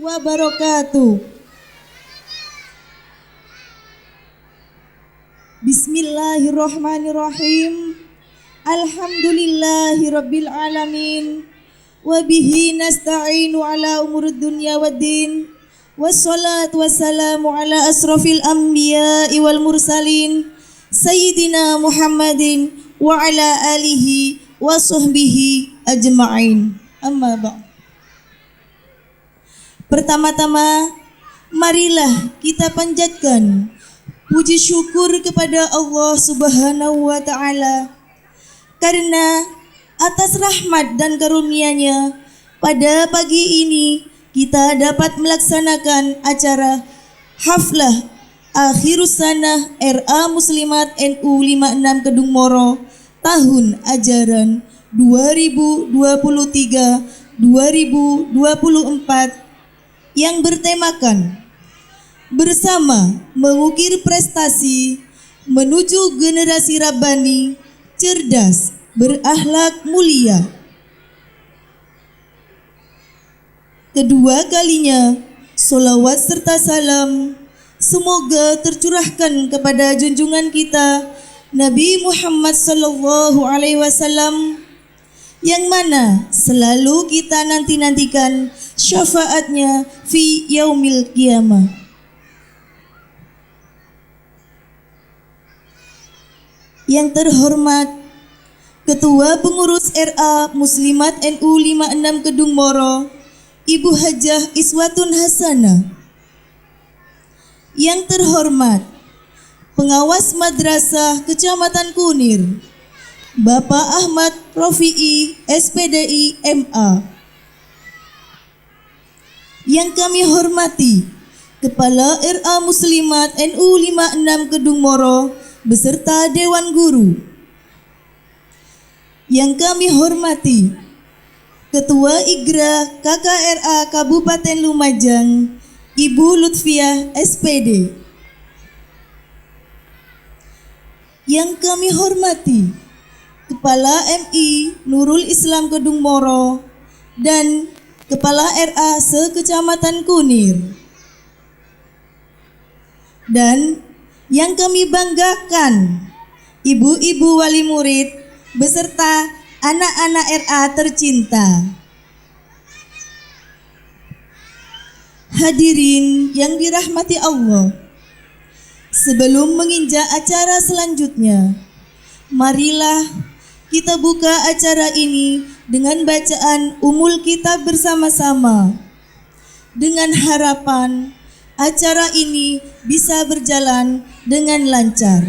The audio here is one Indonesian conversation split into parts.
wabarakatuh. Bismillahirrahmanirrahim. Alhamdulillahirabbil alamin. Wa bihi nasta'inu ala umurud dunya waddin. Wassalatu wassalamu ala asrafil anbiya'i wal mursalin Sayyidina Muhammadin wa ala alihi wa sahbihi ajma'in. Amma ba'd. Pertama-tama, marilah kita panjatkan puji syukur kepada Allah Subhanahu wa Ta'ala, karena atas rahmat dan karunia-Nya pada pagi ini kita dapat melaksanakan acara haflah akhirus sanah RA Muslimat NU 56 Kedung Moro tahun ajaran 2023-2024 yang bertemakan bersama mengukir prestasi menuju generasi Rabbani cerdas berakhlak mulia. Kedua kalinya, solawat serta salam semoga tercurahkan kepada junjungan kita Nabi Muhammad sallallahu alaihi wasallam, yang mana selalu kita nanti-nantikan syafaatnya fi yaumil qiyamah. Yang terhormat Ketua Pengurus RA Muslimat NU 56 Kedung Moro, Ibu Hajah Iswatun Hasanah. Yang terhormat Pengawas Madrasah Kecamatan Kunir, Bapak Ahmad Rofi'i SPDI MA. Yang kami hormati Kepala RA Muslimat NU 56 Kedung Moro beserta Dewan Guru. Yang kami hormati Ketua IGRA KKRA Kabupaten Lumajang, Ibu Lutfiah SPD. Yang kami hormati Kepala MI Nurul Islam Kedung Moro dan Kepala RA se-Kecamatan Kunir. Dan yang kami banggakan ibu-ibu wali murid beserta anak-anak RA tercinta. Hadirin yang dirahmati Allah, sebelum menginjak acara selanjutnya, marilah kita buka acara ini dengan bacaan umul kitab bersama-sama, dengan harapan acara ini bisa berjalan dengan lancar.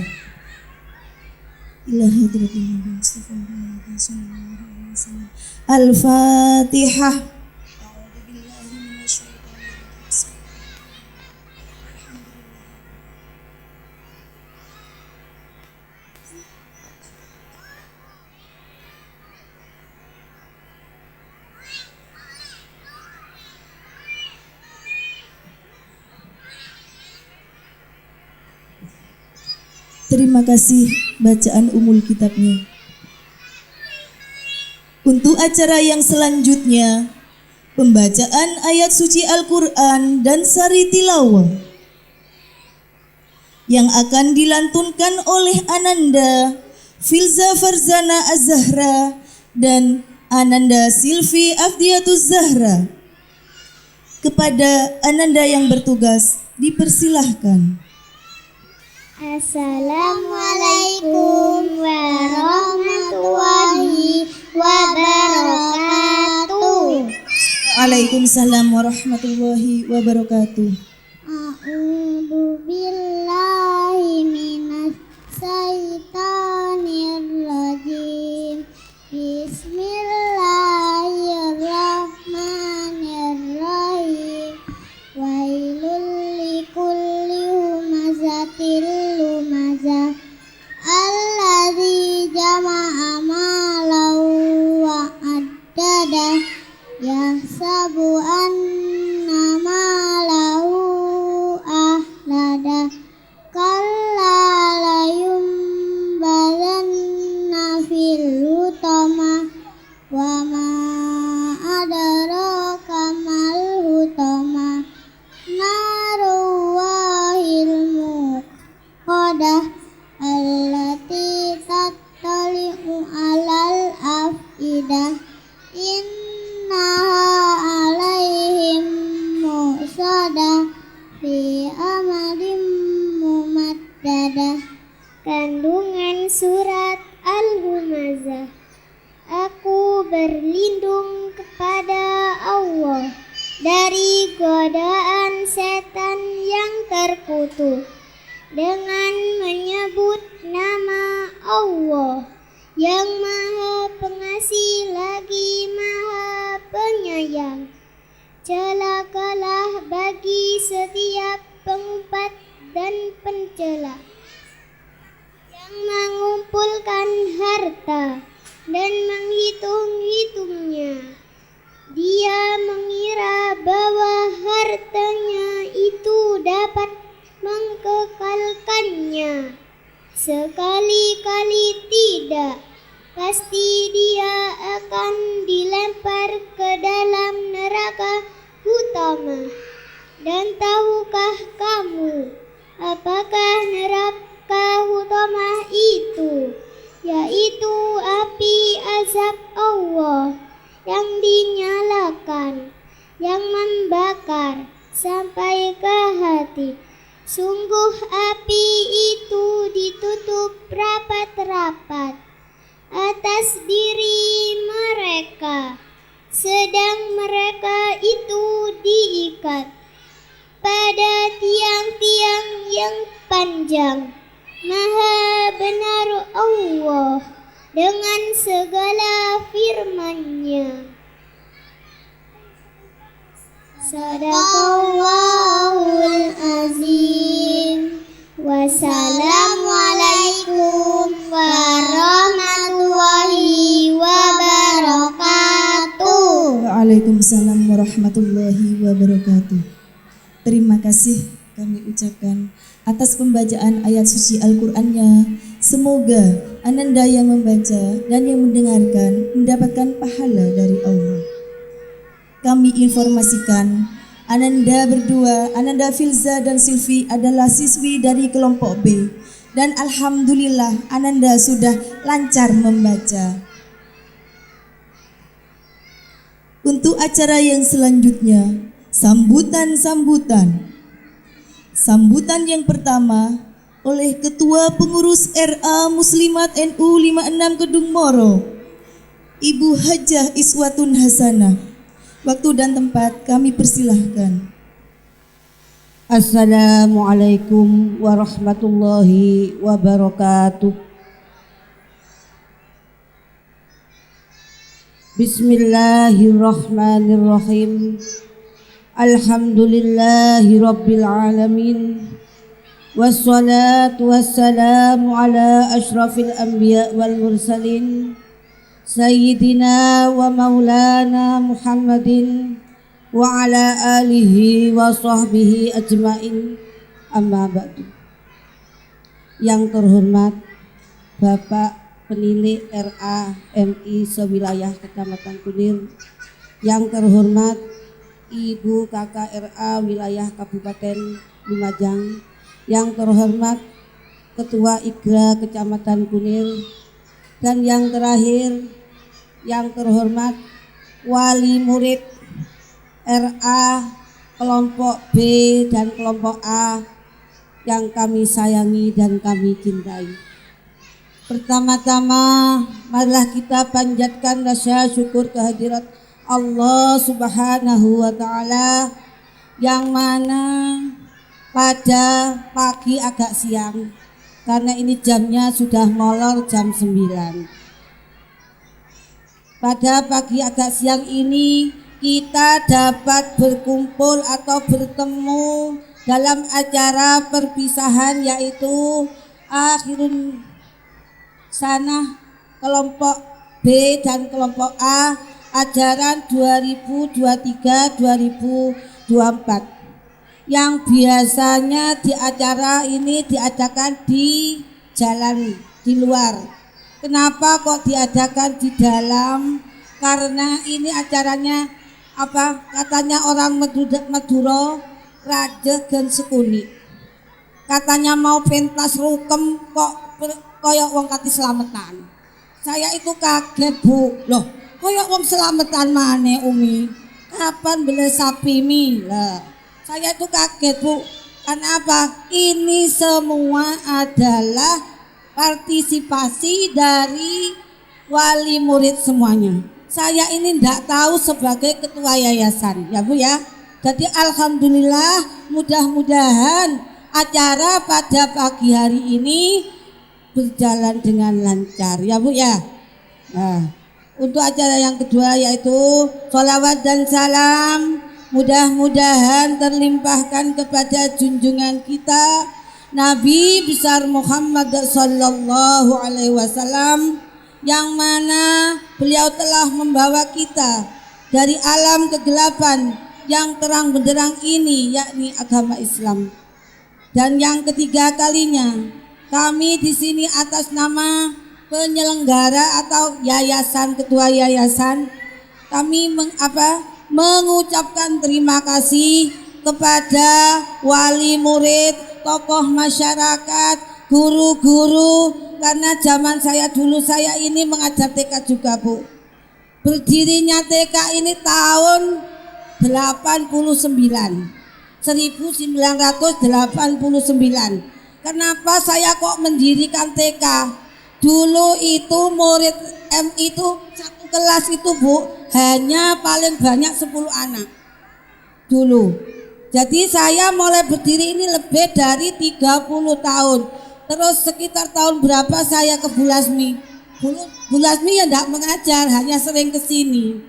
Al-Fatihah. Terima kasih bacaan umul kitabnya. Untuk acara yang selanjutnya, pembacaan ayat suci Al-Quran dan sari tilawah yang akan dilantunkan oleh Ananda Filza Farzana Az-Zahra dan Ananda Silvi Afdiatuz Zahra. Kepada Ananda yang bertugas dipersilahkan. Assalamualaikum warahmatullahi wabarakatuh. Waalaikumsalam warahmatullahi wabarakatuh. A'udzu billahi minas syaitonir rajim. Bismillahirrahmanirrahim. Wailul likulli humazatil lumazah alladzi jama'a malan wa addada yahsabu anna malahu ahlada dari godaan setan yang terkutuk dengan menyebut nama Allah yang Maha Pengasih lagi Maha Penyayang. Celakalah bagi setiap pengumpat dan pencela yang mengumpulkan harta dan menghitung-hitungnya. Dia mengira bahwa hartanya itu dapat mengekalkannya. Sekali-kali tidak, pasti dia akan dilempar ke dalam neraka utama. Dan tahukah kamu apakah neraka utama itu? Yaitu api azab Allah yang dinyalakan, yang membakar sampai ke hati. Sungguh api itu ditutup rapat-rapat atas diri mereka, sedang mereka itu diikat pada tiang-tiang yang panjang. Maha benar Allah dengan segala firman-Nya. Sadaqallahul azim. Wassalamualaikum warahmatullahi wabarakatuh. Waalaikumsalam warahmatullahi wabarakatuh. Terima kasih kami ucapkan atas pembacaan ayat suci Al-Qur'annya. Semoga Ananda yang membaca dan yang mendengarkan mendapatkan pahala dari Allah. Kami informasikan Ananda berdua, Ananda Filza dan Silvi adalah siswi dari kelompok B. Dan alhamdulillah Ananda sudah lancar membaca. Untuk acara yang selanjutnya, sambutan yang pertama oleh Ketua Pengurus RA Muslimat NU 56 Kedung Moro, Ibu Hajah Iswatun Hasanah. Waktu dan tempat kami persilahkan. Assalamualaikum warahmatullahi wabarakatuh. Bismillahirrahmanirrahim. Alhamdulillahi rabbil alamin. Wassalatu wassalamu ala ashrafil anbiya wal mursalin Sayyidina wa maulana Muhammadin wa ala alihi wa sahbihi ajmain, amma ba'du. Yang terhormat Bapak Penilik RA MI sewilayah Kecamatan Kunir, yang terhormat Ibu Kakak RA wilayah Kabupaten Lumajang, yang terhormat Ketua IGRA Kecamatan Kunir, dan yang terakhir yang terhormat wali murid RA kelompok B dan kelompok A yang kami sayangi dan kami cintai. Pertama-tama marilah kita panjatkan rasa syukur kehadirat Allah Subhanahu wa taala yang mana pada pagi agak siang, karena ini jamnya sudah molor jam 9. Pada pagi agak siang ini kita dapat berkumpul atau bertemu dalam acara perpisahan, yaitu akhirun sanah kelompok B dan kelompok A ajaran 2023-2024 yang biasanya di acara ini diadakan di jalan, di luar. Kenapa kok diadakan di dalam? Karena ini acaranya apa? Katanya orang Madura rajegan sekuni. Katanya mau pentas rukem kok koyok wong kati selamatan. Saya itu kaget, Bu. Loh, koyok wong selamatan mana Umi? Kapan beli sapi mi? Lah, saya itu kaget, Bu. Karena apa? Ini semua adalah partisipasi dari wali murid semuanya. Saya ini tidak tahu sebagai ketua yayasan, ya Bu ya. Jadi alhamdulillah, mudah-mudahan acara pada pagi hari ini berjalan dengan lancar ya Bu ya. Nah, untuk acara yang kedua yaitu sholawat dan salam mudah-mudahan terlimpahkan kepada junjungan kita Nabi besar Muhammad sallallahu alaihi wasallam, yang mana beliau telah membawa kita dari alam kegelapan yang terang benderang ini, yakni agama Islam. Dan yang ketiga kalinya kami di sini atas nama penyelenggara atau yayasan, ketua yayasan, kami mengucapkan terima kasih kepada wali murid, tokoh masyarakat, guru-guru, karena zaman saya ini mengajar TK juga Bu. Berdirinya TK ini tahun 1989. Kenapa saya kok mendirikan TK? Dulu itu murid MI itu satu kelas itu Bu hanya paling banyak 10 anak dulu. Jadi saya mulai berdiri ini lebih dari 30 tahun. Terus sekitar tahun berapa saya ke Bulasmi. Bulasmi ya enggak mengajar, hanya sering ke sini.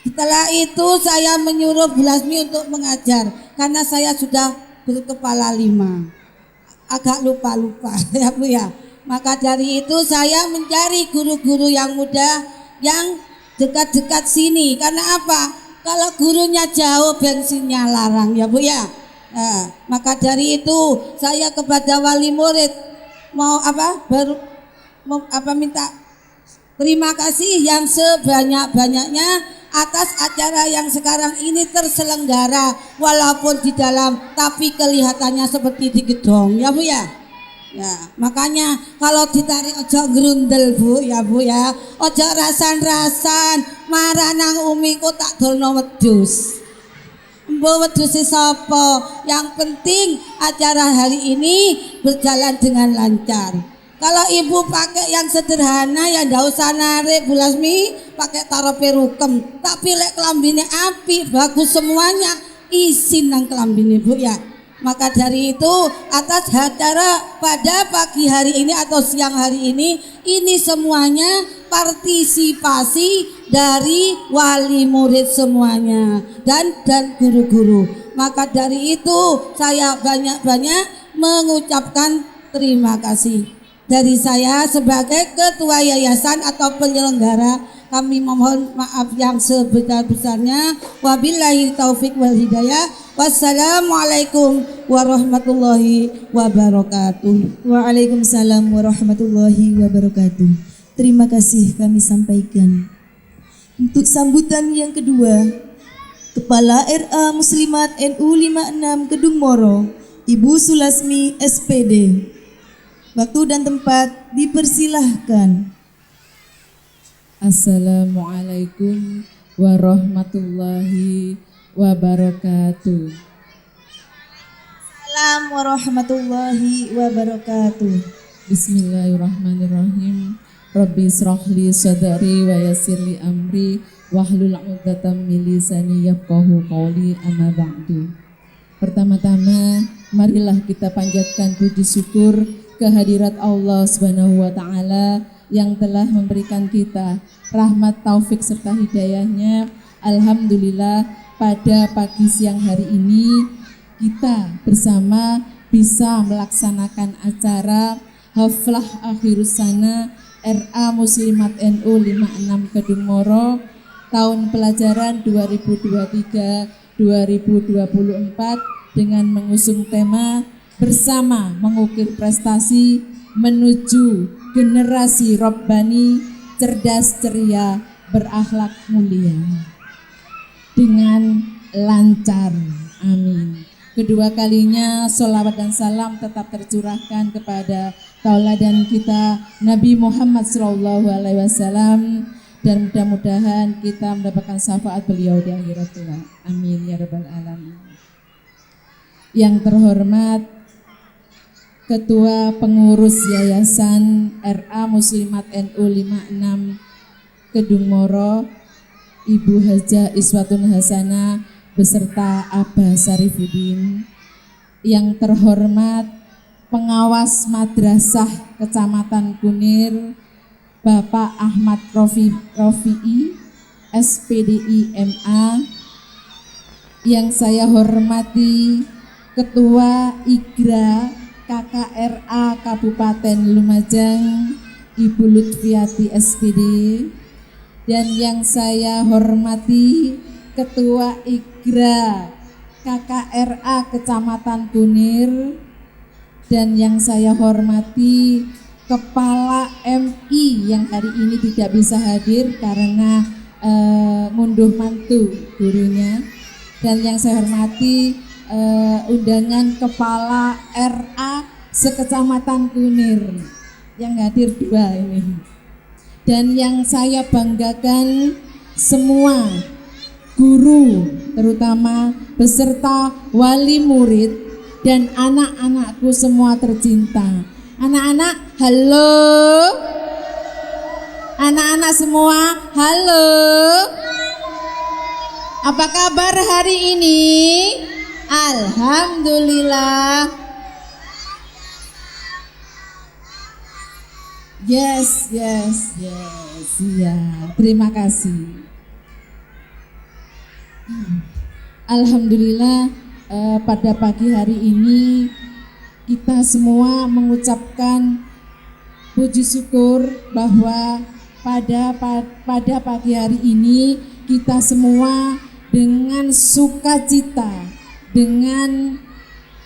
Setelah itu saya menyuruh Bulasmi untuk mengajar karena saya sudah berkepala 5. Agak lupa-lupa ya Bu ya. Maka dari itu saya mencari guru-guru yang muda yang dekat-dekat sini. Karena apa? Kalau gurunya jauh bensinnya larang ya Bu ya. Nah, maka dari itu saya kepada wali murid minta terima kasih yang sebanyak-banyaknya atas acara yang sekarang ini terselenggara walaupun di dalam tapi kelihatannya seperti di gedung ya Bu ya. Ya, makanya kalau ditarik ojo grundel Bu ya Bu ya. Ojo rasan-rasan marah nang umiku tak dolno wedhus. Mbok wedhuse sapa? Yang penting acara hari ini berjalan dengan lancar. Kalau ibu pakai yang sederhana ya ndak usah narik Bulasmi, pakai taruh perukem. Tapi lek kelambine api bagus semuanya, isin nang kelambine Bu ya. Maka dari itu atas acara pada pagi hari ini atau siang hari ini semuanya partisipasi dari wali murid semuanya dan guru-guru. Maka dari itu saya banyak-banyak mengucapkan terima kasih. Dari saya sebagai ketua yayasan atau penyelenggara, kami memohon maaf yang sebesar-besarnya. Wabillahi taufik wal hidayah. Wassalamualaikum warahmatullahi wabarakatuh. Waalaikumsalam warahmatullahi wabarakatuh. Terima kasih kami sampaikan. Untuk sambutan yang kedua, Kepala RA Muslimat NU 56 Kedung Moro, Ibu Sulasmi SPD. Waktu dan tempat dipersilahkan. Assalamualaikum warahmatullahi wabarakatuh. Salam warahmatullahi wabarakatuh. Bismillahirrahmanirrahim. Rabbi israhli sadri wa yassirli amri wahlul 'uqdatam min lisani yafqahu qawli, amma ba'du. Pertama-tama marilah kita panjatkan puji syukur kehadirat Allah Subhanahu wa taala yang telah memberikan kita rahmat, taufik serta hidayahnya. Alhamdulillah pada pagi siang hari ini kita bersama bisa melaksanakan acara Haflah Akhirus Sana RA Muslimat NU 56 Kedung Moro tahun pelajaran 2023-2024 dengan mengusung tema Bersama Mengukir Prestasi Menuju Generasi Robbani Cerdas Ceria Berakhlak Mulia dengan lancar. Amin. Kedua kalinya sholawat dan salam tetap tercurahkan kepada tauladan kita Nabi Muhammad SAW, dan mudah-mudahan kita mendapatkan syafaat beliau di akhirat kelak. Amin ya rabbal alamin. Yang terhormat Ketua Pengurus Yayasan RA Muslimat NU 56 Kedung Moro, Ibu Hajah Iswatun Hasanah beserta Abah Syarifuddin, yang terhormat pengawas madrasah Kecamatan Kunir Bapak Ahmad Rofi'i, SPDI MA, yang saya hormati Ketua IGRA KKRA Kabupaten Lumajang Ibu Lutfiati SPD, dan yang saya hormati Ketua IGRA KKRA Kecamatan Kunir, dan yang saya hormati Kepala MI yang hari ini tidak bisa hadir karena ngunduh mantu gurunya, dan yang saya hormati undangan Kepala RA Sekecamatan Kunir yang hadir 2 ini, dan yang saya banggakan semua guru terutama beserta wali murid dan anak-anakku semua tercinta. Anak-anak, halo. Anak-anak semua, halo. Apa kabar hari ini? Alhamdulillah. Yes. Ya, terima kasih. Alhamdulillah, pada pagi hari ini kita semua mengucapkan puji syukur bahwa pada pagi hari ini kita semua dengan sukacita, dengan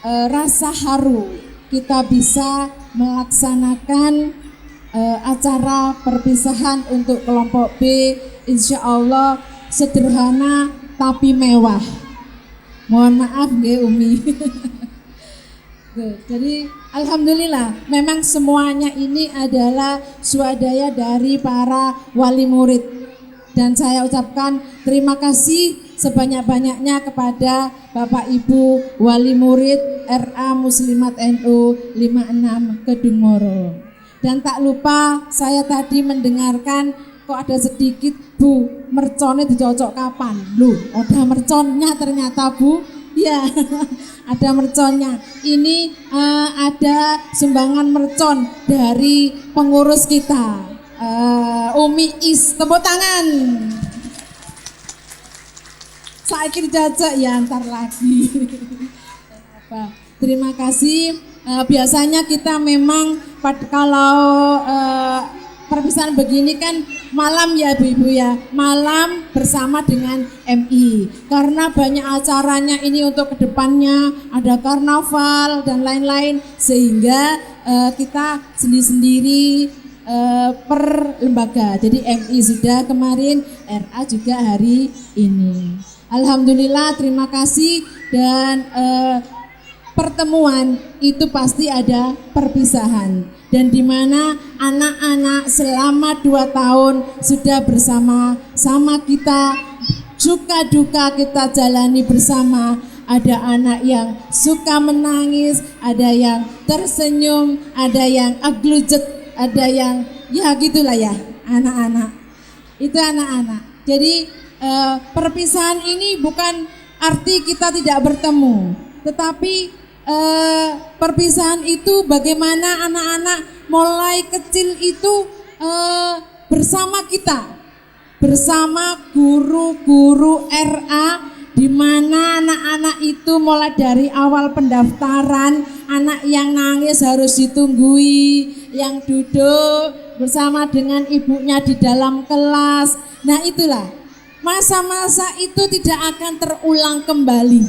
rasa haru kita bisa melaksanakan acara perpisahan untuk kelompok B, insya Allah sederhana tapi mewah. Mohon maaf nggih Umi. Jadi alhamdulillah memang semuanya ini adalah swadaya dari para wali murid, dan saya ucapkan terima kasih sebanyak-banyaknya kepada Bapak Ibu wali murid RA Muslimat NU 56 Kedung Moro. Dan tak lupa saya tadi mendengarkan kok ada sedikit Bu, merconnya dicocok kapan? Loh, ada merconnya ternyata Bu. Ya, ada merconnya. Ini ada sumbangan mercon dari pengurus kita, Umi Is. Tepuk tangan. Saya kira jajak ya, ntar lagi. Terima kasih. Biasanya kita memang kalau perpisahan begini kan malam ya Bu-ibu ya, malam bersama dengan MI, karena banyak acaranya ini untuk kedepannya, ada karnaval dan lain-lain, sehingga kita sendiri-sendiri per lembaga. Jadi MI sudah kemarin, RA juga hari ini. Alhamdulillah, terima kasih. Dan pertemuan itu pasti ada perpisahan, dan di mana anak-anak selama 2 tahun sudah bersama kita, suka duka kita jalani bersama. Ada anak yang suka menangis, ada yang tersenyum, ada yang aglujet, ada yang ya gitulah ya, anak-anak. Itu anak-anak. Jadi perpisahan ini bukan arti kita tidak bertemu, tetapi perpisahan itu bagaimana anak-anak mulai kecil itu bersama kita, bersama guru-guru RA, di mana anak-anak itu mulai dari awal pendaftaran, anak yang nangis harus ditunggui, yang duduk bersama dengan ibunya di dalam kelas. Nah itulah masa-masa itu tidak akan terulang kembali,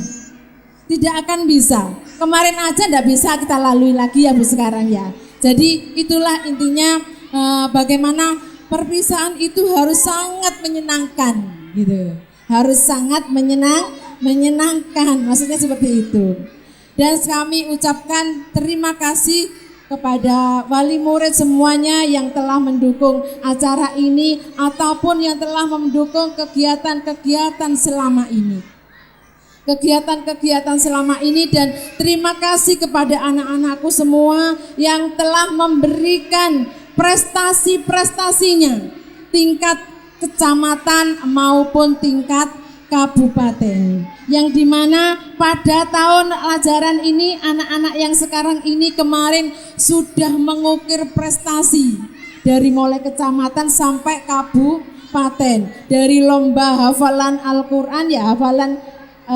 tidak akan bisa. Kemarin aja enggak bisa kita lalui lagi ya Bu sekarang ya. Jadi itulah intinya, bagaimana perpisahan itu harus sangat menyenangkan gitu. Harus sangat menyenangkan, maksudnya seperti itu. Dan kami ucapkan terima kasih kepada wali murid semuanya yang telah mendukung acara ini ataupun yang telah mendukung kegiatan-kegiatan selama ini. Dan terima kasih kepada anak-anakku semua yang telah memberikan prestasi-prestasinya tingkat kecamatan maupun tingkat kabupaten, yang dimana pada tahun ajaran ini anak-anak yang sekarang ini kemarin sudah mengukir prestasi dari mulai kecamatan sampai kabupaten, dari lomba hafalan Al-Quran ya, hafalan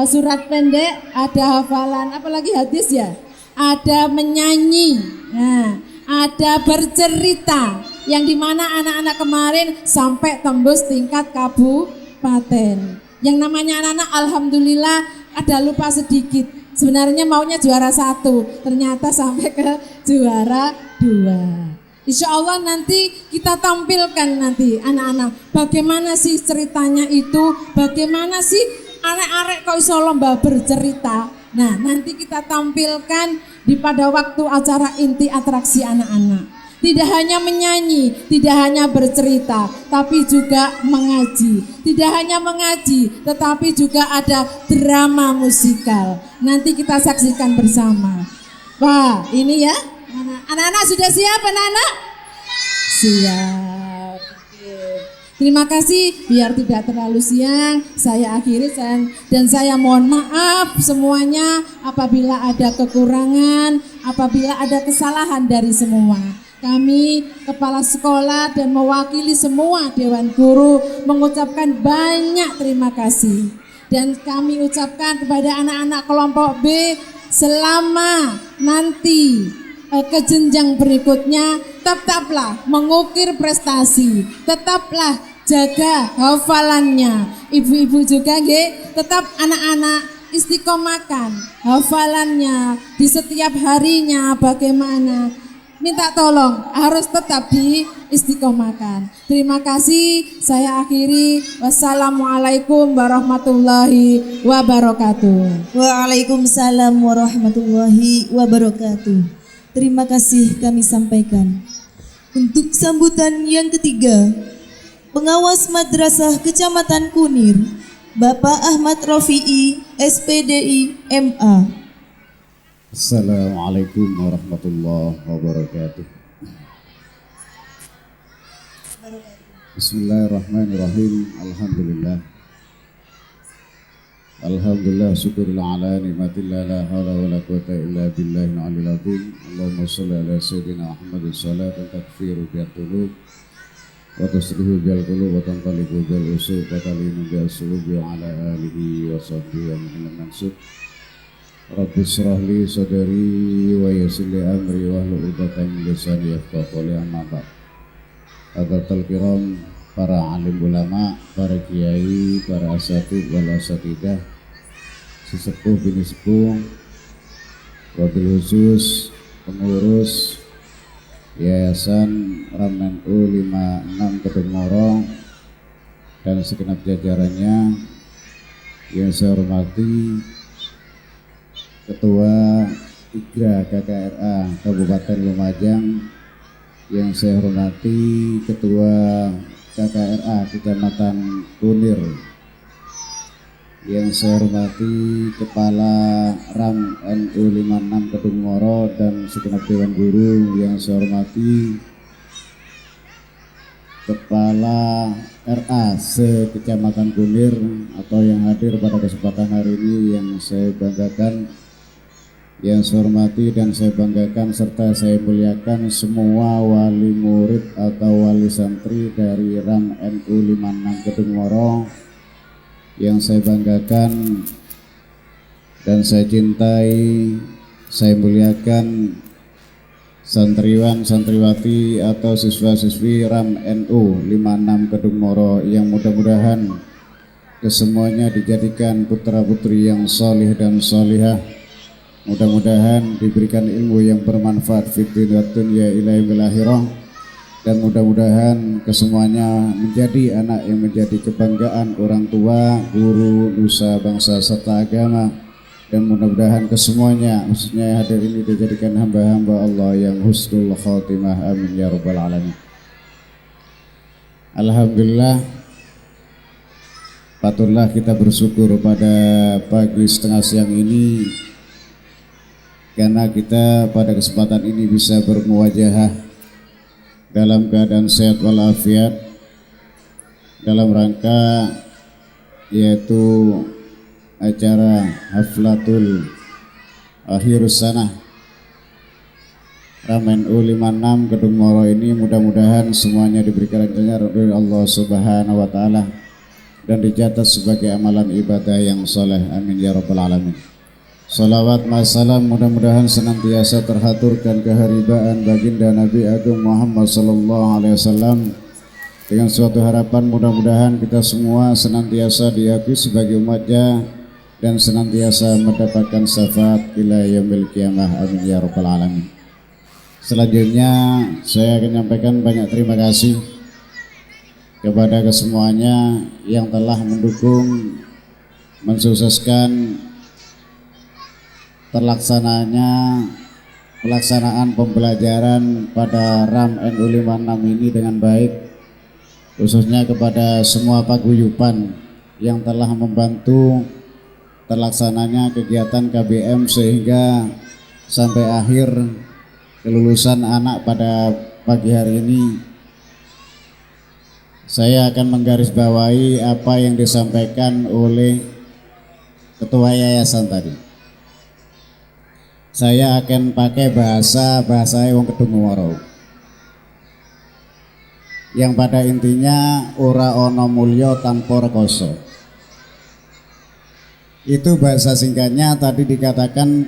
surat pendek, ada hafalan apalagi hadis ya, ada menyanyi, nah, ada bercerita, yang dimana anak-anak kemarin sampai tembus tingkat kabupaten. Yang namanya anak-anak alhamdulillah ada lupa sedikit, sebenarnya maunya juara 1, ternyata sampai ke juara 2. Insya Allah nanti kita tampilkan nanti anak-anak bagaimana sih ceritanya itu, bagaimana sih arek-arek kok iso lomba bercerita. Nah nanti kita tampilkan pada waktu acara inti atraksi anak-anak. Tidak hanya menyanyi, tidak hanya bercerita, tapi juga mengaji. Tidak hanya mengaji, tetapi juga ada drama musikal. Nanti kita saksikan bersama. Wah, ini ya. Anak-anak sudah siap, anak-anak? Siap. Terima kasih, biar tidak terlalu siang, saya akhiri dan saya mohon maaf semuanya apabila ada kekurangan, apabila ada kesalahan dari semua. Kami kepala sekolah dan mewakili semua Dewan Guru mengucapkan banyak terima kasih. Dan kami ucapkan kepada anak-anak kelompok B, selama nanti ke jenjang berikutnya tetaplah mengukir prestasi, tetaplah jaga hafalannya. Ibu-ibu juga nggih, tetap anak-anak istiqomahkan hafalannya di setiap harinya. Bagaimana? Minta tolong harus tetap diistiqomahkan. Terima kasih, saya akhiri. Wassalamualaikum warahmatullahi wabarakatuh. Waalaikumsalam warahmatullahi wabarakatuh. Terima kasih kami sampaikan. Untuk sambutan yang ketiga, Pengawas Madrasah Kecamatan Kunir, Bapak Ahmad Rafi'i, SPDI, MA. Assalamualaikum warahmatullahi wabarakatuh. Bismillahirrahmanirrahim. Alhamdulillah syukurullah ala nikmatillah la hawla wa la quwata illa billahil aliyil azim. Allahumma shalli ala sayyidina Muhammadin salatan takfiru bihat qulub wa tasrihu bil qulub wa tanqalibu bil usub wa talinu bil sulubi wa ala alihi wa sahbihi wa man mansub. Rabbi shrah li sadri wa yassir li amri wahlul 'uqdatam min lisani yafqahu qawli. Amma ba'd. Hadirin kiram, para alim ulama, para kiai, para asatidz wal asatidah, sesepuh bini sepuh, wabil khusus pengurus Yayasan RAM-NU 56 Kedungoro dan segenap jajarannya yang saya hormati, Ketua 3 KKRA Kabupaten Lumajang, yang saya hormati Ketua KKRA Kecamatan Kunir, yang saya hormati Kepala RAM-NU 56 Kedungoro dan segenap Dewan Guru, yang saya hormati Kepala RA se-Kecamatan Kunir atau yang hadir pada kesempatan hari ini, yang saya banggakan, yang saya hormati dan saya banggakan serta saya muliakan semua wali murid atau wali santri dari RAM-NU 56 Kedungoro, yang saya banggakan dan saya cintai, saya muliakan santriwan, santriwati atau siswa-siswi RAM-NU 56 Kedungoro, yang mudah-mudahan kesemuanya dijadikan putra-putri yang solih dan solihah. Mudah-mudahan diberikan ilmu yang bermanfaat fid dunya ila yaumil akhirah, dan mudah-mudahan kesemuanya menjadi anak yang menjadi kebanggaan orang tua, guru, nusa, bangsa serta agama, dan mudah-mudahan kesemuanya khususnya yang hadir ini dijadikan hamba-hamba Allah yang husnul khatimah. Amin ya rabbal alamin. Alhamdulillah, patutlah kita bersyukur pada pagi setengah siang ini karena kita pada kesempatan ini bisa bermuwajahah dalam keadaan sehat walafiat dalam rangka yaitu acara Haflatul Akhirus Sanah Ramen U56 Kedung Moro ini. Mudah-mudahan semuanya diberikan rencana oleh Allah Subhanahu wa taala dan dicatat sebagai amalan ibadah yang soleh. Amin ya rabbal alamin. Salawat masalam mudah-mudahan senantiasa terhaturkan keharibaan baginda Nabi Agung Muhammad sallallahu alaihi wasallam, dengan suatu harapan mudah-mudahan kita semua senantiasa diakui sebagai umatnya dan senantiasa mendapatkan syafaat ila yaumil qiyamah. Amin ya rabbal alamin. Selanjutnya saya akan menyampaikan banyak terima kasih kepada kesemuanya yang telah mendukung mensukseskan pelaksanaan pembelajaran pada RAM NU56 ini dengan baik, khususnya kepada semua paguyuban yang telah membantu terlaksananya kegiatan KBM sehingga sampai akhir kelulusan anak pada pagi hari ini. Saya akan menggarisbawahi apa yang disampaikan oleh ketua yayasan tadi. Saya akan pakai bahasa wong Kedung Moro, yang pada intinya ora ono mulya tanpa rekoso. Itu bahasa singkatnya. Tadi dikatakan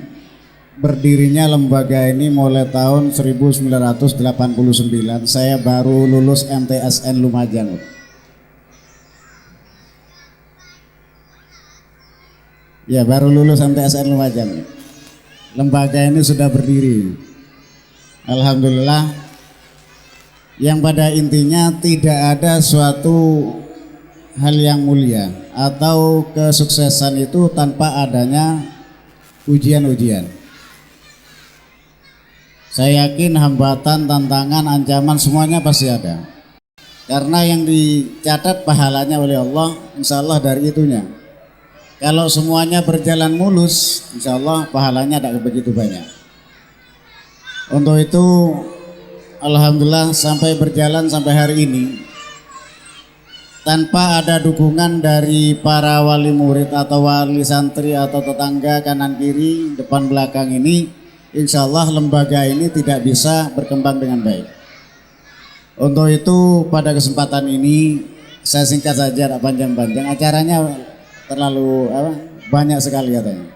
berdirinya lembaga ini mulai tahun 1989. Saya baru lulus MTSN Lumajang. Ya, baru lulus MTSN Lumajang. Lembaga ini sudah berdiri, alhamdulillah. Yang pada intinya tidak ada suatu hal yang mulia atau kesuksesan itu tanpa adanya ujian-ujian. Saya yakin hambatan, tantangan, ancaman semuanya pasti ada, karena yang dicatat pahalanya oleh Allah insya Allah dari itunya. Kalau semuanya berjalan mulus, insya Allah pahalanya tidak begitu banyak. Untuk itu alhamdulillah sampai berjalan sampai hari ini tanpa ada dukungan dari para wali murid atau wali santri atau tetangga kanan kiri depan belakang ini, insya Allah lembaga ini tidak bisa berkembang dengan baik. Untuk itu pada kesempatan ini saya singkat saja, tidak panjang-panjang. Acaranya terlalu banyak sekali katanya.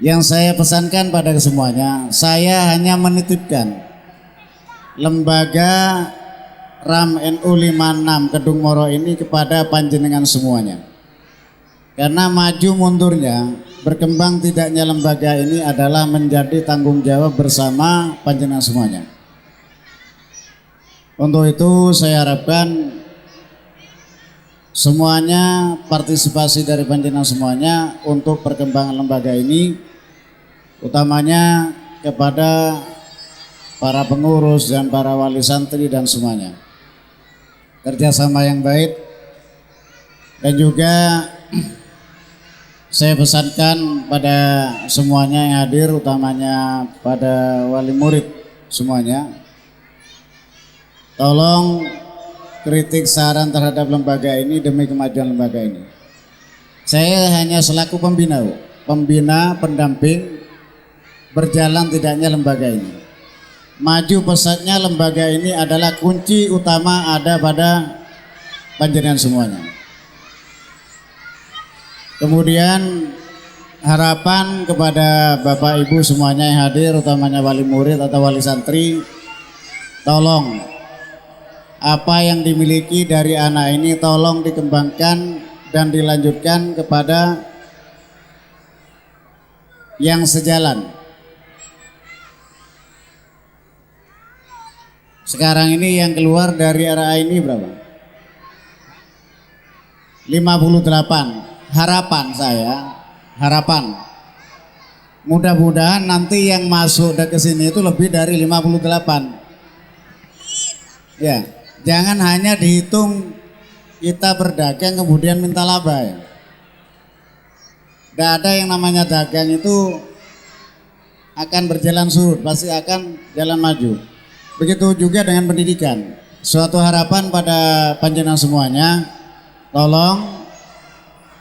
Yang saya pesankan pada kesemuanya, saya hanya menitipkan lembaga RAM NU56 Kedung Moro ini kepada panjenengan semuanya. Karena maju mundurnya, berkembang tidaknya lembaga ini adalah menjadi tanggung jawab bersama panjenengan semuanya. Untuk itu saya harapkan semuanya partisipasi dari panjenengan semuanya untuk perkembangan lembaga ini, utamanya kepada para pengurus dan para wali santri dan semuanya. Kerjasama yang baik, dan juga saya pesankan pada semuanya yang hadir, utamanya pada wali murid semuanya, tolong kritik saran terhadap lembaga ini demi kemajuan lembaga ini. Saya hanya selaku pembina, pendamping berjalan tidaknya lembaga ini. Maju pesatnya lembaga ini adalah kunci utama ada pada panjenengan semuanya. Kemudian harapan kepada Bapak Ibu semuanya yang hadir, utamanya wali murid atau wali santri, tolong apa yang dimiliki dari anak ini tolong dikembangkan dan dilanjutkan kepada yang sejalan. Sekarang ini yang keluar dari RA ini berapa? 58. Harapan saya, mudah-mudahan nanti yang masuk ke sini itu lebih dari 58. Ya, jangan hanya dihitung kita berdagang kemudian minta laba ya. Tidak ada yang namanya dagang itu akan berjalan surut, pasti akan jalan maju. Begitu juga dengan pendidikan. Suatu harapan pada panjenengan semuanya, tolong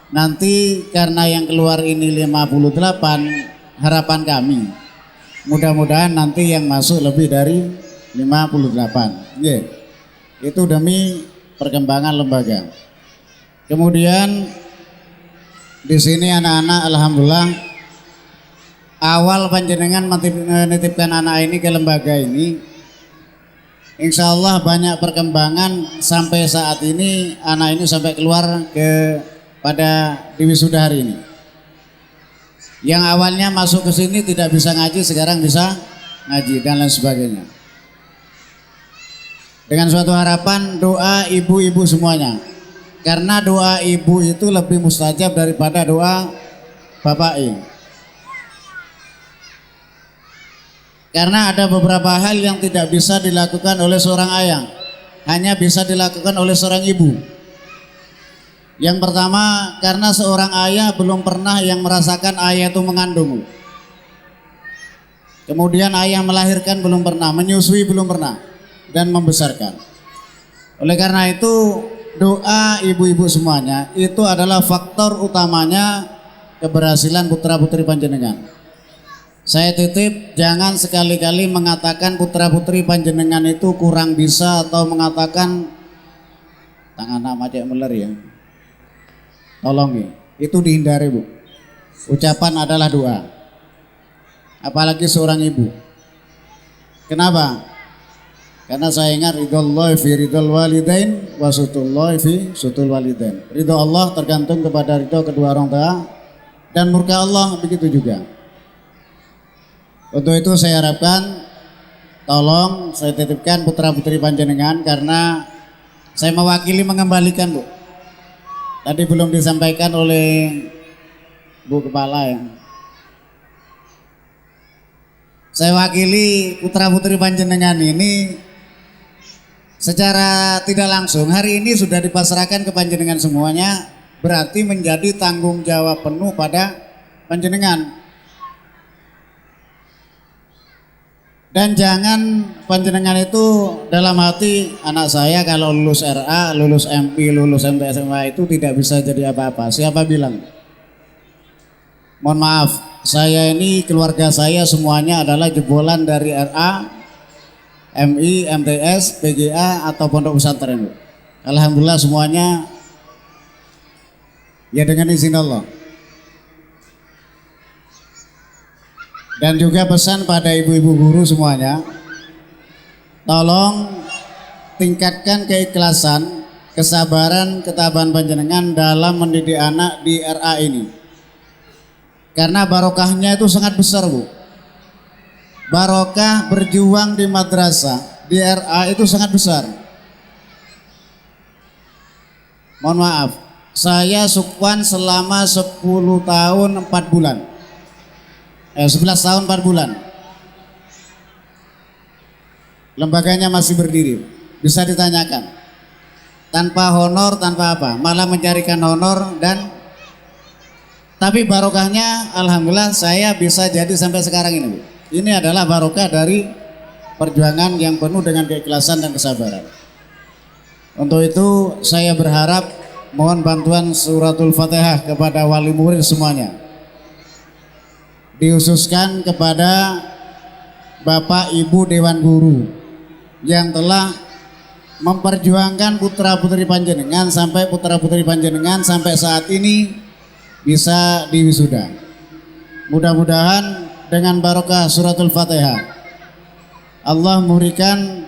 nanti karena yang keluar ini 58, harapan kami mudah-mudahan nanti yang masuk lebih dari 58. Nggih. Itu demi perkembangan lembaga. Kemudian di sini anak-anak alhamdulillah awal panjenengan menitipkan anak ini ke lembaga ini, insya Allah banyak perkembangan sampai saat ini anak ini sampai keluar ke pada di wisuda hari ini. Yang awalnya masuk ke sini tidak bisa ngaji, sekarang bisa ngaji dan lain sebagainya. Dengan suatu harapan doa ibu-ibu semuanya. Karena doa ibu itu lebih mustajab daripada doa bapak ini. Karena ada beberapa hal yang tidak bisa dilakukan oleh seorang ayah, hanya bisa dilakukan oleh seorang ibu. Yang pertama, karena seorang ayah belum pernah yang merasakan ayah itu mengandung. Kemudian ayah melahirkan belum pernah, menyusui belum pernah, dan membesarkan. Oleh karena itu, doa ibu-ibu semuanya itu adalah faktor utamanya keberhasilan putra-putri panjenengan. Saya titip jangan sekali-kali mengatakan putra-putri panjenengan itu kurang bisa atau mengatakan tangan nama cek meler ya. Tolong ya, itu dihindari Bu. Ucapan adalah doa. Apalagi seorang ibu. Kenapa? Karena saya ingat ridhollahi fi ridhol walidain wa sutullahi fi sutul walidain. Ridho Allah tergantung kepada ridho kedua orang tua dan murka Allah begitu juga. Untuk itu saya harapkan tolong saya titipkan putra-putri panjenengan karena saya mewakili mengembalikan Bu. Tadi belum disampaikan oleh Bu Kepala ya. Saya wakili putra-putri panjenengan ini secara tidak langsung hari ini sudah dipasrahkan ke panjenengan semuanya, berarti menjadi tanggung jawab penuh pada panjenengan. Dan jangan panjenengan itu dalam hati anak saya kalau lulus RA, lulus MP, lulus MTSMA itu tidak bisa jadi apa-apa. Siapa bilang? Mohon maaf, saya ini keluarga saya semuanya adalah jebolan dari RA, MI, MTS, PGA atau pondok pesantren. Alhamdulillah semuanya ya dengan izin Allah. Dan juga pesan pada ibu-ibu guru semuanya, tolong tingkatkan keikhlasan, kesabaran, ketabahan panjenengan dalam mendidik anak di RA ini. Karena barokahnya itu sangat besar Bu. Barokah berjuang di madrasah di RA itu sangat besar. Mohon maaf, saya sukwan selama 10 tahun 4 bulan. 11 tahun 4 bulan. Lembaganya masih berdiri, bisa ditanyakan. Tanpa honor, tanpa apa, malah mencarikan honor dan tapi barokahnya alhamdulillah saya bisa jadi sampai sekarang ini Bu. Ini adalah barokah dari perjuangan yang penuh dengan keikhlasan dan kesabaran. Untuk itu saya berharap mohon bantuan suratul Fatihah kepada wali murid semuanya. Dihususkan kepada Bapak Ibu Dewan Guru yang telah memperjuangkan putra-putri panjenengan sampai putra-putri panjenengan sampai saat ini bisa diwisuda. Mudah-mudahan dengan barokah suratul Fatihah Allah memberikan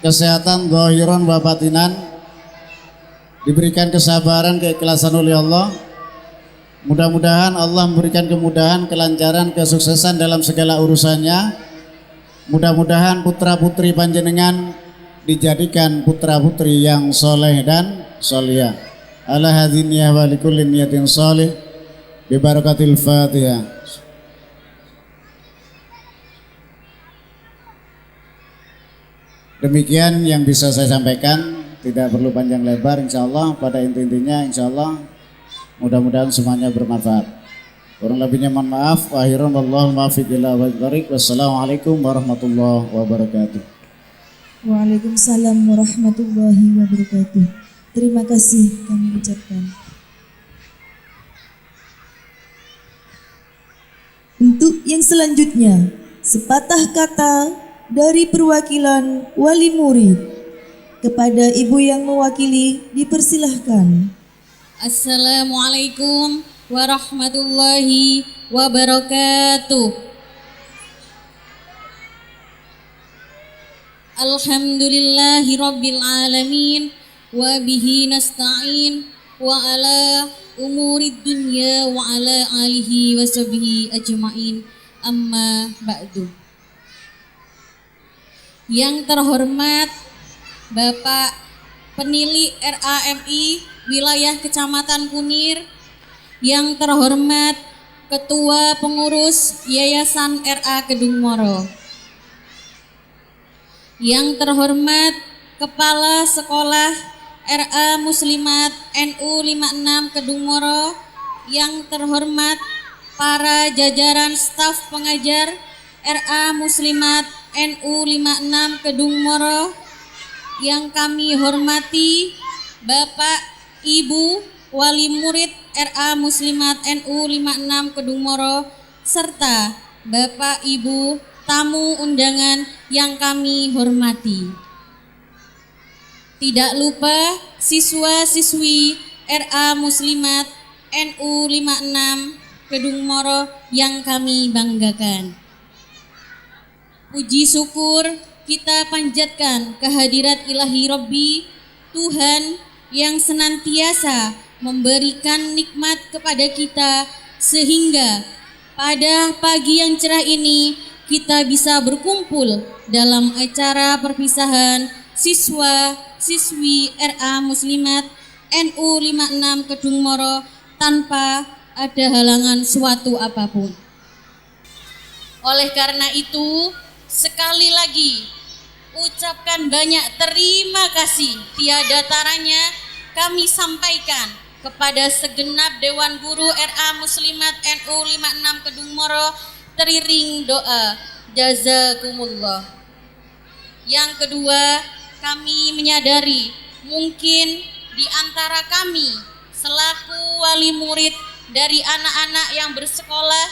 kesehatan zahiran wa batinan, diberikan kesabaran, keikhlasan oleh Allah. Mudah-mudahan Allah memberikan kemudahan, kelancaran, kesuksesan dalam segala urusannya. Mudah-mudahan putra-putri panjenengan dijadikan putra-putri yang soleh dan solihah. Ala hadiniyah wa likulli niyatin solih bi barakatil Fatihah. Demikian yang bisa saya sampaikan, tidak perlu panjang lebar insyaallah. Pada inti-intinya insyaallah mudah-mudahan semuanya bermanfaat. Kurang lebihnya mohon maaf. Wa akhiran wallahu muwaffiq ila thoriq. Wassalamualaikum warahmatullahi wabarakatuh. Waalaikumsalam warahmatullahi wabarakatuh. Terima kasih kami ucapkan. Yang selanjutnya, sepatah kata dari perwakilan wali murid. Kepada ibu yang mewakili dipersilahkan. Assalamualaikum warahmatullahi wabarakatuh. Alhamdulillahi rabbil alamin wa bihi nasta'in wa ala umurid dunya wa ala alihi wa sahbihi ajma'in, amma ba'du. Yang terhormat Bapak Penili RAMI Wilayah Kecamatan Kunir, yang terhormat Ketua Pengurus Yayasan RA Kedung Moro, yang terhormat Kepala Sekolah RA Muslimat NU 56 Kedung Moro, yang terhormat para jajaran staf pengajar RA Muslimat NU 56 Kedung Moro, yang kami hormati Bapak Ibu Wali Murid RA Muslimat NU 56 Kedung Moro, serta Bapak Ibu tamu undangan yang kami hormati. Tidak lupa siswa-siswi RA Muslimat NU 56 Kedung Moro yang kami banggakan. Puji syukur kita panjatkan kehadirat ilahi Rabbi, Tuhan yang senantiasa memberikan nikmat kepada kita, sehingga pada pagi yang cerah ini kita bisa berkumpul dalam acara perpisahan siswa-siswi RA Muslimat NU 56 Kedung Moro tanpa ada halangan suatu apapun. Oleh karena itu, sekali lagi ucapkan banyak terima kasih tiada taranya kami sampaikan kepada segenap Dewan Guru RA Muslimat NU 56 Kedung Moro, teriring doa jazakumullah. Yang kedua, kami menyadari mungkin di antara kami selaku wali murid dari anak-anak yang bersekolah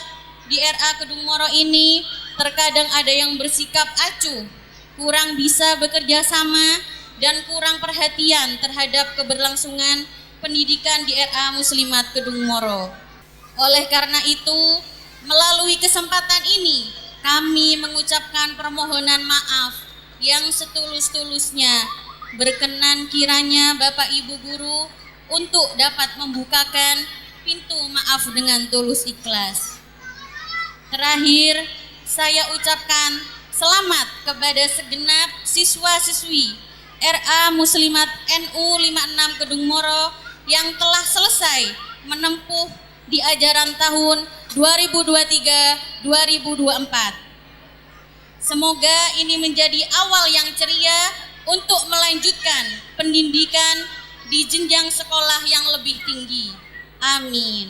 di RA Kedung Moro ini terkadang ada yang bersikap acuh, kurang bisa bekerja sama, dan kurang perhatian terhadap keberlangsungan pendidikan di RA Muslimat Kedung Moro. Oleh karena itu, melalui kesempatan ini, kami mengucapkan permohonan maaf yang setulus-tulusnya. Berkenan kiranya Bapak Ibu Guru untuk dapat membukakan pintu maaf dengan tulus ikhlas. Terakhir, saya ucapkan selamat kepada segenap siswa-siswi RA Muslimat NU 56 Kedung Moro yang telah selesai menempuh di ajaran tahun 2023-2024. Semoga ini menjadi awal yang ceria untuk melanjutkan pendidikan di jenjang sekolah yang lebih tinggi. Amin.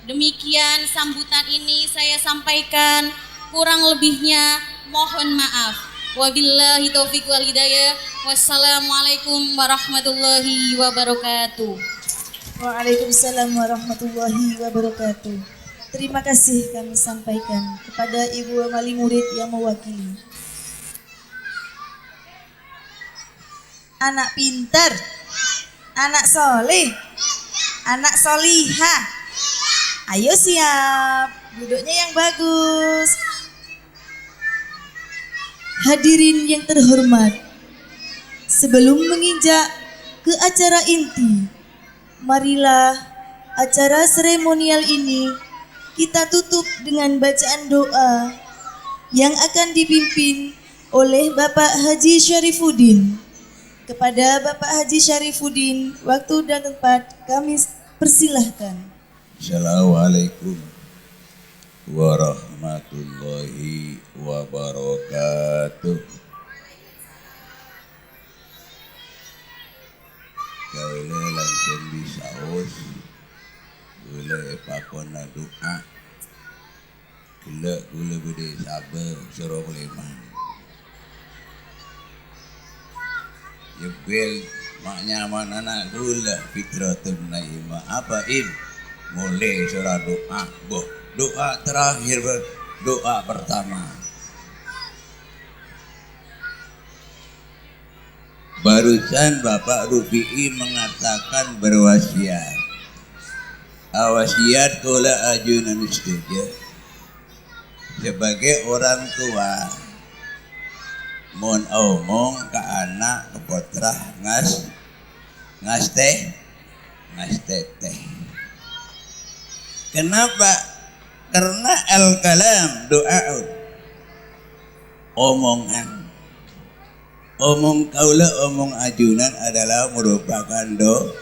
Demikian sambutan ini saya sampaikan, kurang lebihnya mohon maaf. Wabillahi taufiq wal hidayah. Wassalamualaikum warahmatullahi wabarakatuh. Waalaikumsalam warahmatullahi wabarakatuh. Terima kasih kami sampaikan kepada Ibu Wali Murid yang mewakili. Anak pintar, anak soleh, anak solihah. Ayo siap, duduknya yang bagus. Hadirin yang terhormat, sebelum menginjak ke acara inti, marilah acara seremonial ini kita tutup dengan bacaan doa yang akan dipimpin oleh Bapak Haji Syarifuddin. Kepada Bapak Haji Syarifuddin, waktu dan tempat kami persilahkan. Assalamualaikum warahmatullahi wabarakatuh. Kaula langsung disaus, gula pakona doa, gula bude sabar suruh leman. Yebel maknya mana nak gula fitratun naimah apa im? Mulai surah doa, boh doa terakhir doa pertama. Barusan Bapak Rufi'i mengatakan berwasiat. Wasiat kula ajunan setuju. Sebagai orang tua, mohon omong ke anak ke putra ngas teh. Kenapa? Karena al-kalam doa, omongan. Omong kaula, omong ajunan adalah merupakan doa.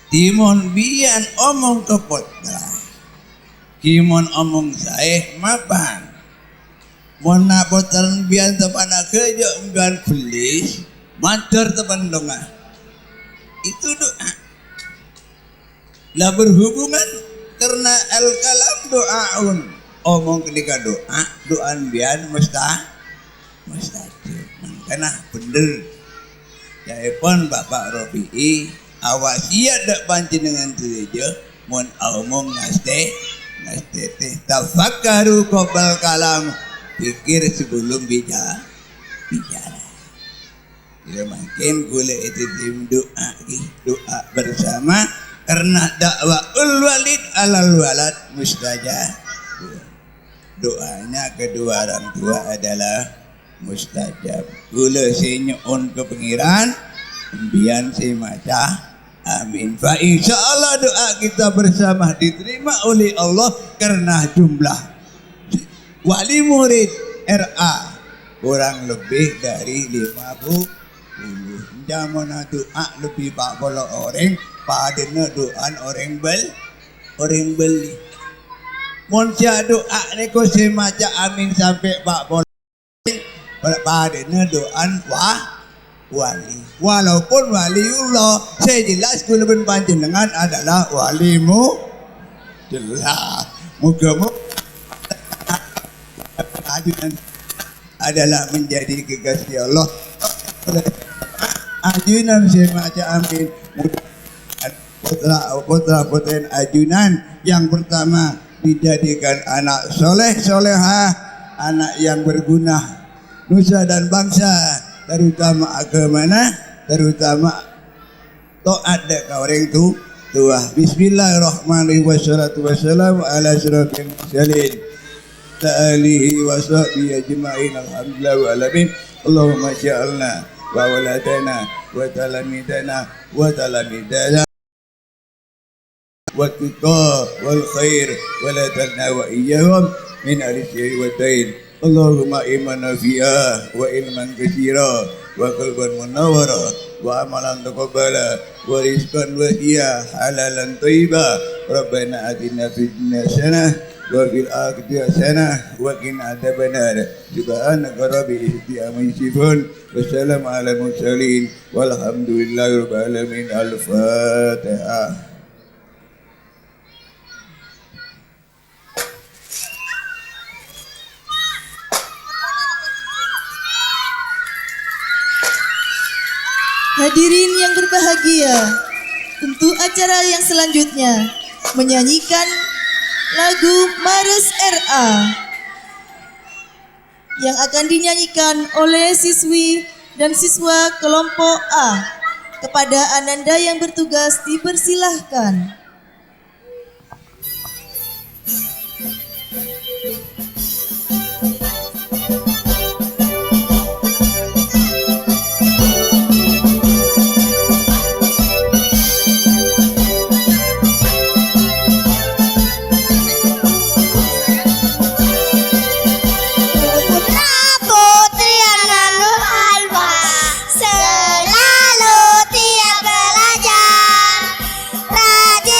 Timon bian omong ke putra, kimon omong saya mapan. Mon napotran bian tepan kerja bian pelis, matur tepan dongah. Itu doa. Lah berhubungan karena al-kalam doaun. Omong ketika doaan bian mustajab. Karena bener. Jaipun Bapak Rofi'i awasiat dak panjenengan tujuh mun omong ngaste teh tafakkaru qabal kalam, pikir sebelum bicara. Tidak mungkin gula itu doa bersama karena dakwahul walid alal walad mustajab. Doanya kedua orang tua adalah mustajab. Gula senyon ke pengiran, kemudian saya maca amin. Fa insyaallah doa kita bersama diterima oleh Allah karena jumlah wali murid RA kurang lebih dari 50. Zaman doa lebih 40 orang, padahal doa orang beli. Monca doa ni ko saya maca amin sampai 40. Padahal doa wali. Walaupun waliullah, saya jelas kulaban panjenengan adalah walimu. Jelas. Muka-muka ajunan adalah menjadi kekasih Allah. Ajunan saya maca amin. Putra ajunan yang pertama dijadikan anak soleh-solehah, anak yang berguna nusa dan bangsa, terutama agamana, terutama taat dekat orang tua. Bismillahirrahmanirrahim. Wassalatu wassalamu ala asyrafil mursalin alihi wa sahbihi ajma'in. Alhamdulillahi wa alamin. Allahumma ja'alna wa waladana wa talamidana wa talamidana wa tuqa wal khair wa la tanna wa iyyahum min al-syirri wa dain. Allahumma imana fiha wa ilman katsira wa qalban munawwara wa amalan taqabbala wa rizqan wasi'a halalan thayyiba. Rabbana atina fid dunya hasanah wa fil akhirati hasanah wa qina adzabannar. Subhanaka rabbil izzati amma yasifun wa salamun alal mursalin walhamdulillahi rabbil alamin. Al-Fatihah. Hadirin yang berbahagia, untuk acara yang selanjutnya menyanyikan lagu Mares RA yang akan dinyanyikan oleh siswi dan siswa kelompok A. Kepada Ananda yang bertugas dipersilahkan. Selalu tiap belajar, rajin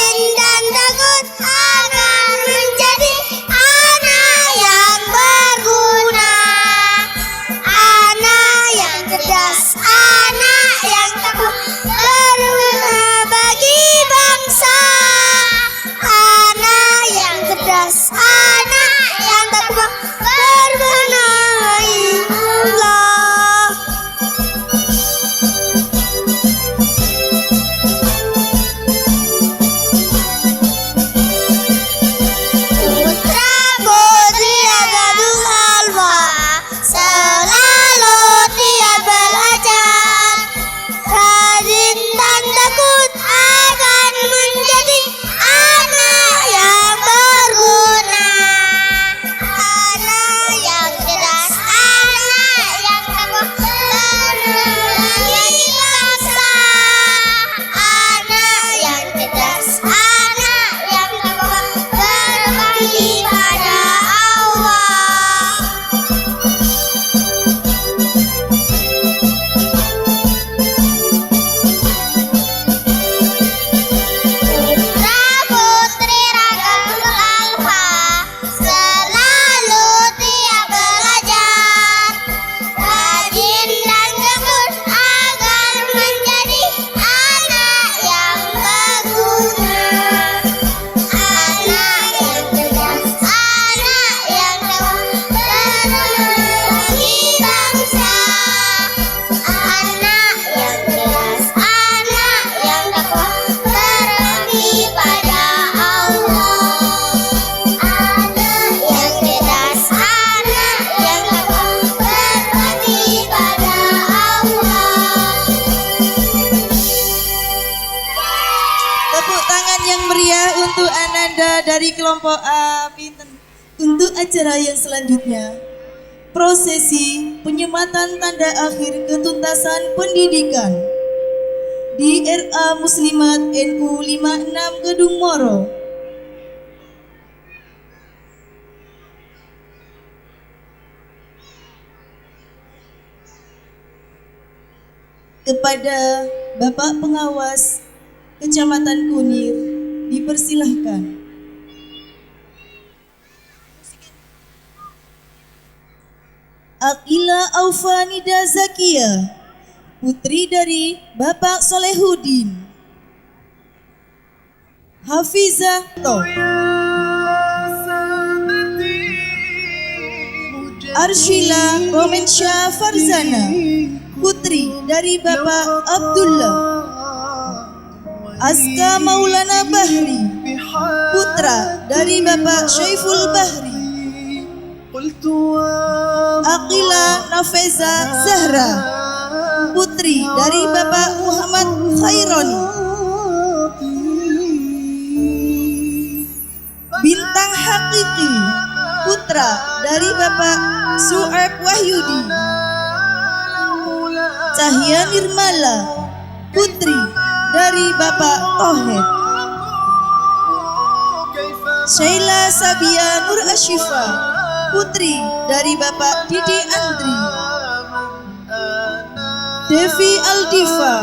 kita dari kelompok A pinten. Untuk acara yang selanjutnya, prosesi penyematan tanda akhir ketuntasan pendidikan di RA Muslimat NU 56 Gedung Moro. Kepada Bapak Pengawas Kecamatan Kunir dipersilahkan. Akila Aufanida Zakia, putri dari Bapak Solehudin. Hafizah To. Arshila Romensyah Farzana, putri dari Bapak Abdullah. Aska Maulana Bahri, putra dari Bapak Syaiful Bahri. Aqila Nafeza Zahra, putri dari Bapak Muhammad Khaironi. Bintang Hakiki, putra dari Bapak Su'aib Wahyudi. Cahya Nirmala, putri dari Bapak Tohed. Sheila Sabia Nur Ashifa, putri dari Bapak Didi Andri. Devi Aldiva,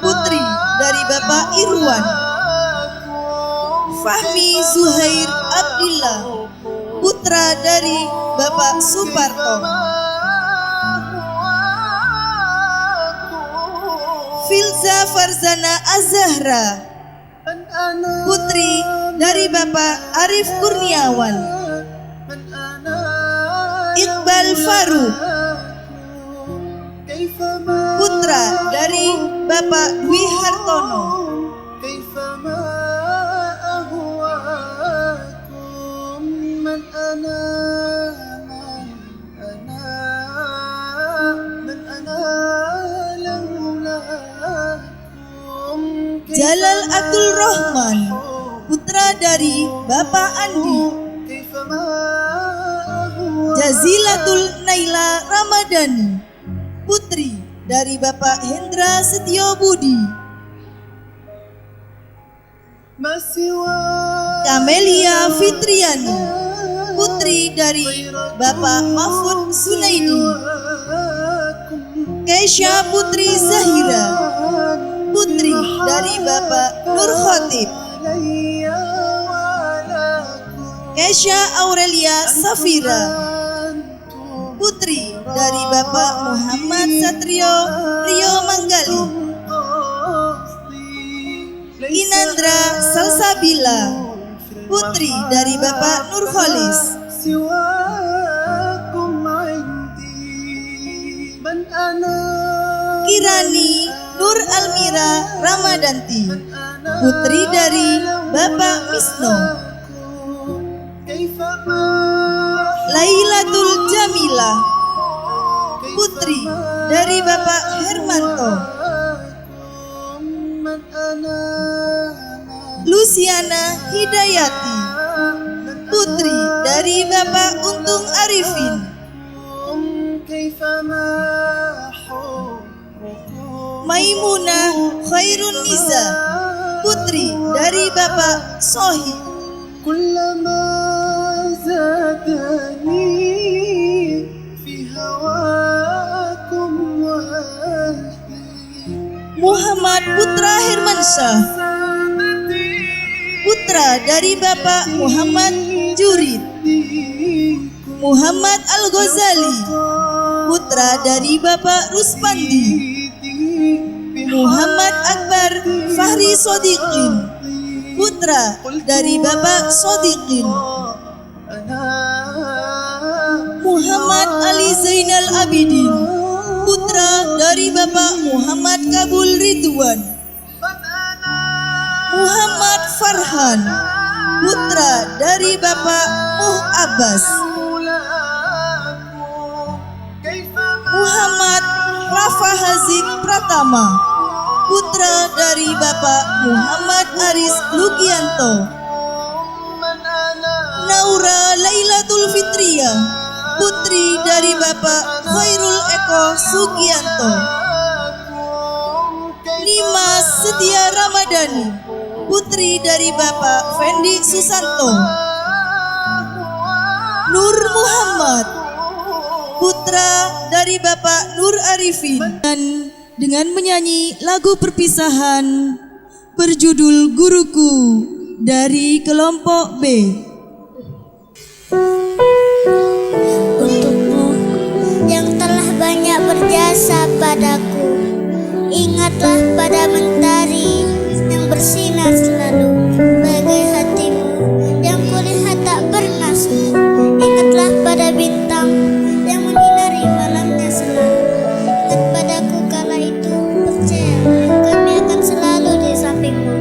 putri dari Bapak Irwan. Fahmi Zuhair Abdillah, putra dari Bapak Suparto. Filza Farzana Azahra, putri dari Bapak Arif Kurniawan. Iqbal Faruk, putra dari Bapak Dwi Hartono. Jalal Abdul Rahman, putra dari Bapak Andi. Jazilatul Naila Ramadhani, putri dari Bapak Hendra Setio Budi. Kamelia Fitriani, putri dari Bapak Mahfud Sunaidi. Kesha Putri Zahira, putri dari Bapak Nur Khotib. Kesha Aurelia Safira, putri dari Bapak Muhammad Satrio Rio Manggali. Inandra Salsabila, putri dari Bapak Nur Kholis. Kirani Nur Almira Ramadanti, putri dari Bapak Misno. Lailatul Jamilah, putri dari Bapak Hermanto. Luciana Hidayati, putri dari Bapak Untung Arifin. Maimunah Khairun Niza, putri dari Bapak Sohi. Muhammad Putra Hermansyah, putra dari Bapak Muhammad Jurid. Muhammad Al-Ghazali, putra dari Bapak Ruspandi. Muhammad Akbar Fahri Sodikin, putra dari Bapak Sodikin. Muhammad Ali Zainal Abidin, putra dari Bapak Muhammad Kabul Ridwan. Muhammad Farhan, putra dari Bapak Muh Abbas. Muhammad Rafa Hazik Pratama, putra dari Bapak Muhammad Aris Lugianto. Naura Lailatul Fitriah, putri dari Bapak Khairul Eko Sugianto. Nima Setia Ramadhani, putri dari Bapak Fendi Susanto. Nur Muhammad, putra dari Bapak Nur Arifin. Dan dengan menyanyi lagu perpisahan berjudul Guruku dari kelompok B. Untukmu yang telah banyak berjasa padaku, ingatlah pada mentari yang bersinar selalu bagai hatimu yang kulihat tak pernah semu. Ingatlah pada bintang yang menyinari malamnya selalu. Ingat padaku kala itu, percaya kami akan selalu di sampingmu.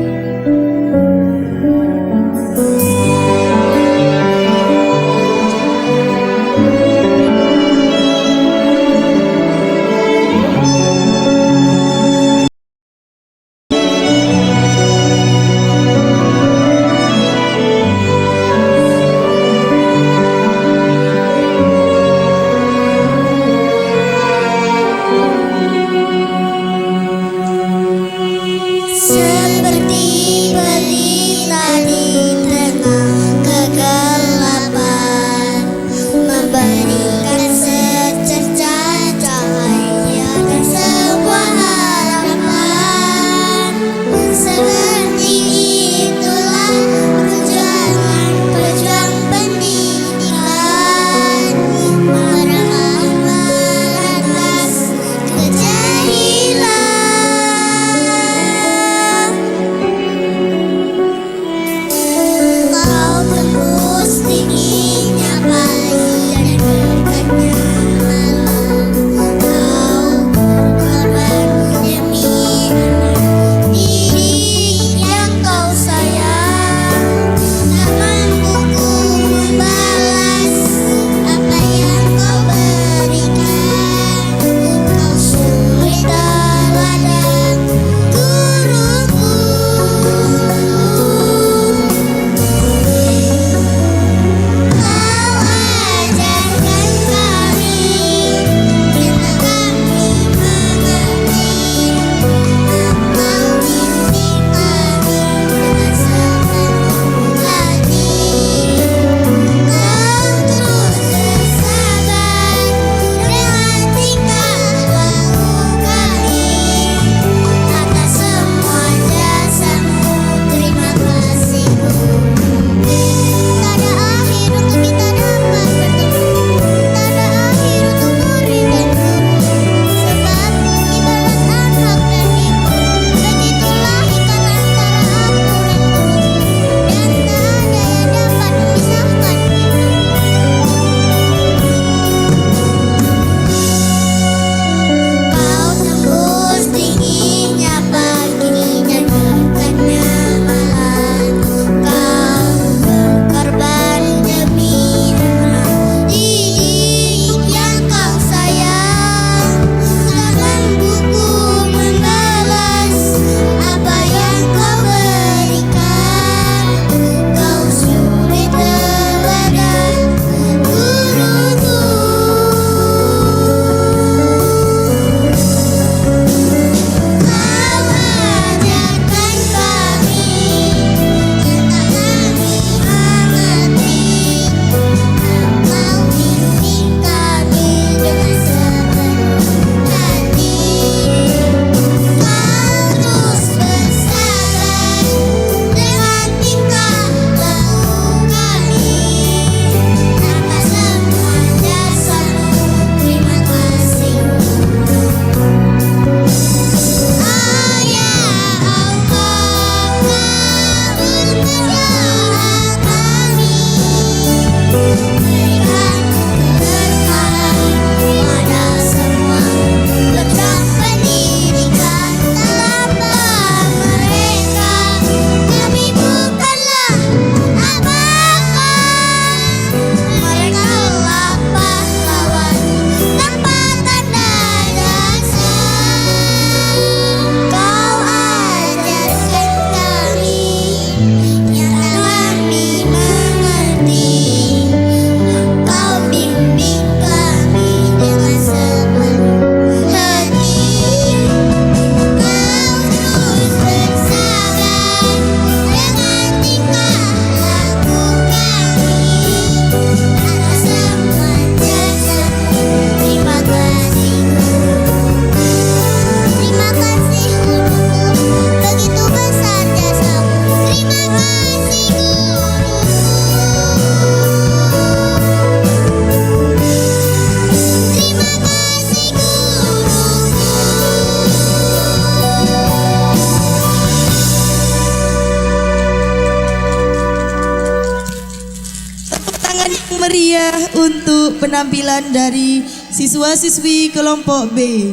tangan yang meriah untuk penampilan dari siswa-siswi kelompok B.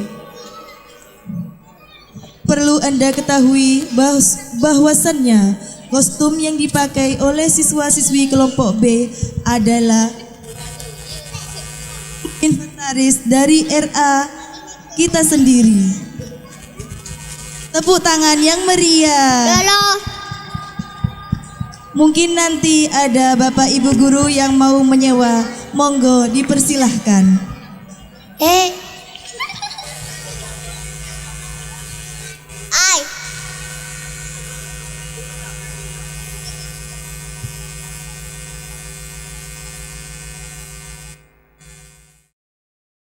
Perlu Anda ketahui bahwasannya kostum yang dipakai oleh siswa-siswi kelompok B adalah inventaris dari RA kita sendiri. Tepuk tangan yang meriah. Halo. Mungkin nanti ada Bapak Ibu guru yang mau menyewa, monggo dipersilahkan.